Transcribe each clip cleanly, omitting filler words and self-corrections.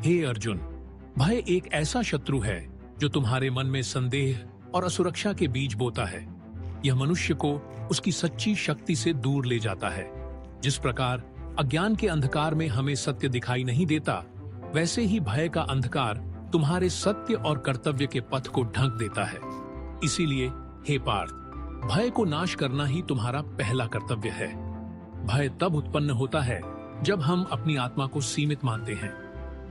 हे अर्जुन, भय एक ऐसा शत्रु है जो तुम्हारे मन में संदेह और असुरक्षा के बीज बोता है। यह मनुष्य को उसकी सच्ची शक्ति से दूर ले जाता है। जिस प्रकार अज्ञान के अंधकार में हमें सत्य दिखाई नहीं देता, वैसे ही भय का अंधकार तुम्हारे सत्य और कर्तव्य के पथ को ढक देता है। इसीलिए हे पार्थ, भय को नाश करना ही तुम्हारा पहला कर्तव्य है। भय तब उत्पन्न होता है जब हम अपनी आत्मा को सीमित मानते हैं,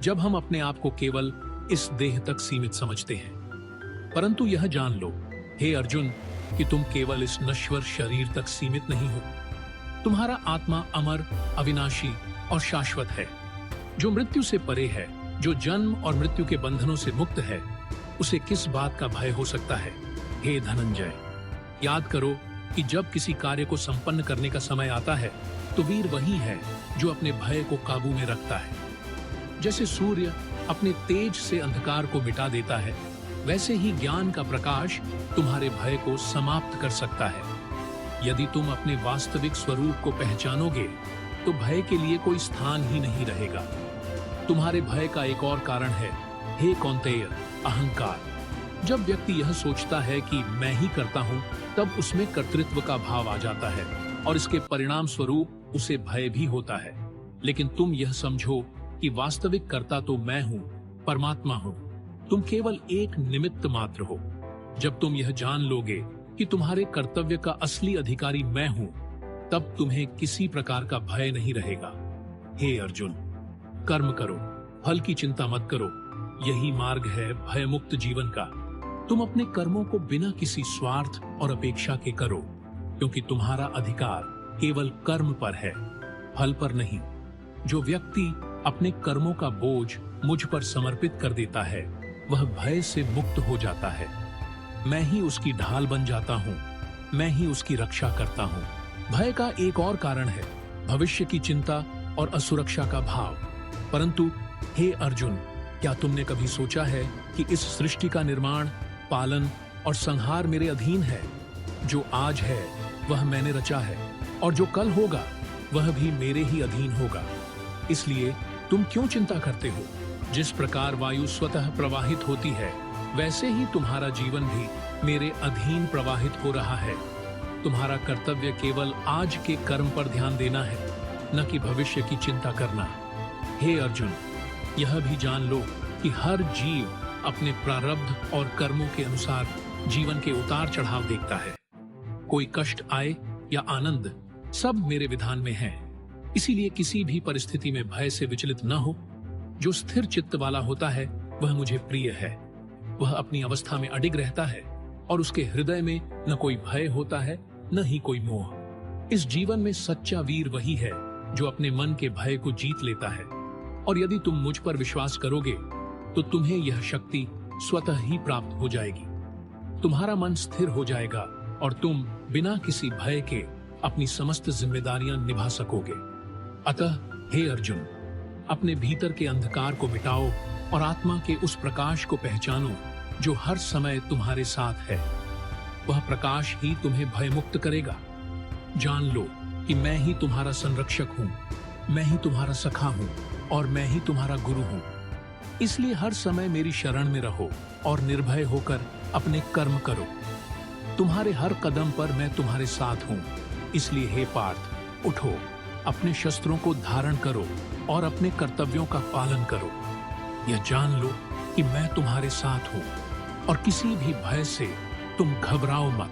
जब हम अपने आप को केवल इस देह तक सीमित समझते हैं। परंतु यह जान लो हे अर्जुन कि तुम केवल इस नश्वर शरीर तक सीमित नहीं हो। तुम्हारा आत्मा अमर, अविनाशी और शाश्वत है, जो मृत्यु से परे है, जो जन्म और मृत्यु के बंधनों से मुक्त है। उसे किस बात का भय हो सकता है? हे धनंजय, याद करो कि जब किसी कार्य को संपन्न करने का समय आता है तो वीर वही है जो अपने भय को काबू में रखता है। जैसे सूर्य अपने तेज से अंधकार को मिटा देता है, वैसे ही ज्ञान का प्रकाश तुम्हारे भय को समाप्त कर सकता है। यदि तुम अपने वास्तविक स्वरूप को पहचानोगे तो भय के लिए कोई स्थान ही नहीं रहेगा। तुम्हारे भय का एक और कारण है, हे कौन्तेय, अहंकार। जब व्यक्ति यह सोचता है कि मैं ही करता हूं, तब उसमें कर्तृत्व का भाव आ जाता है और इसके परिणाम स्वरूप उसे भय भी होता है। लेकिन तुम यह समझो कि वास्तविक कर्ता तो मैं हूं, परमात्मा हूं। तुम केवल एक निमित्त मात्र हो। जब तुम यह जान लोगे कि तुम्हारे कर्तव्य का असली अधिकारी मैं हूं, तब तुम्हें किसी प्रकार का भय नहीं रहेगा। हे अर्जुन, कर्म करो, फल की चिंता मत करो। यही मार्ग है भयमुक्त जीवन का। तुम अपने कर्मों को बिना किसी स्वार्थ और अपेक्षा के करो, क्योंकि तुम्हारा अधिकार केवल कर्म पर है, फल पर नहीं। जो व्यक्ति अपने कर्मों का बोझ मुझ पर समर्पित कर देता है, वह भय से मुक्त हो जाता है। मैं ही उसकी ढाल बन जाता हूँ, मैं ही उसकी रक्षा करता हूँ। भय का एक और कारण है भविष्य की चिंता और असुरक्षा का भाव। परंतु हे अर्जुन, क्या तुमने कभी सोचा है कि इस सृष्टि का निर्माण, पालन और संहार मेरे अधीन है? जो आज है वह मैंने रचा है, और जो कल होगा वह भी मेरे ही अधीन होगा। इसलिए तुम क्यों चिंता करते हो? जिस प्रकार वायु स्वतः प्रवाहित होती है, वैसे ही तुम्हारा जीवन भी मेरे अधीन प्रवाहित हो रहा है। तुम्हारा कर्तव्य केवल आज के कर्म पर ध्यान देना है, न कि भविष्य की चिंता करना। हे अर्जुन, यह भी जान लो कि हर जीव अपने प्रारब्ध और कर्मों के अनुसार जीवन के उतार चढ़ाव देखता है। कोई कष्ट आए या आनंद, सब मेरे विधान में है। इसीलिए किसी भी परिस्थिति में भय से विचलित न हो। जो स्थिर चित्त वाला होता है वह मुझे प्रिय है। वह अपनी अवस्था में अडिग रहता है और उसके हृदय में न कोई भय होता है, न ही कोई मोह। इस जीवन में सच्चा वीर वही है जो अपने मन के भय को जीत लेता है। और यदि तुम मुझ पर विश्वास करोगे तो तुम्हें यह शक्ति स्वतः ही प्राप्त हो जाएगी। तुम्हारा मन स्थिर हो जाएगा और तुम बिना किसी भय के अपनी समस्त जिम्मेदारियां निभा सकोगे। अतः हे अर्जुन, अपने भीतर के अंधकार को मिटाओ और आत्मा के उस प्रकाश को पहचानो जो हर समय तुम्हारे साथ है। वह प्रकाश ही तुम्हें भयमुक्त करेगा। जान लो कि मैं ही तुम्हारा संरक्षक हूँ, मैं ही तुम्हारा सखा हूँ और मैं ही तुम्हारा गुरु हूँ। इसलिए हर समय मेरी शरण में रहो और निर्भय होकर अपने कर्म करो। तुम्हारे हर कदम पर मैं तुम्हारे साथ हूँ। इसलिए हे पार्थ, उठो, अपने शस्त्रों को धारण करो और अपने कर्तव्यों का पालन करो। यह जान लो कि मैं तुम्हारे साथ हूँ और किसी भी भय से तुम घबराओ मत।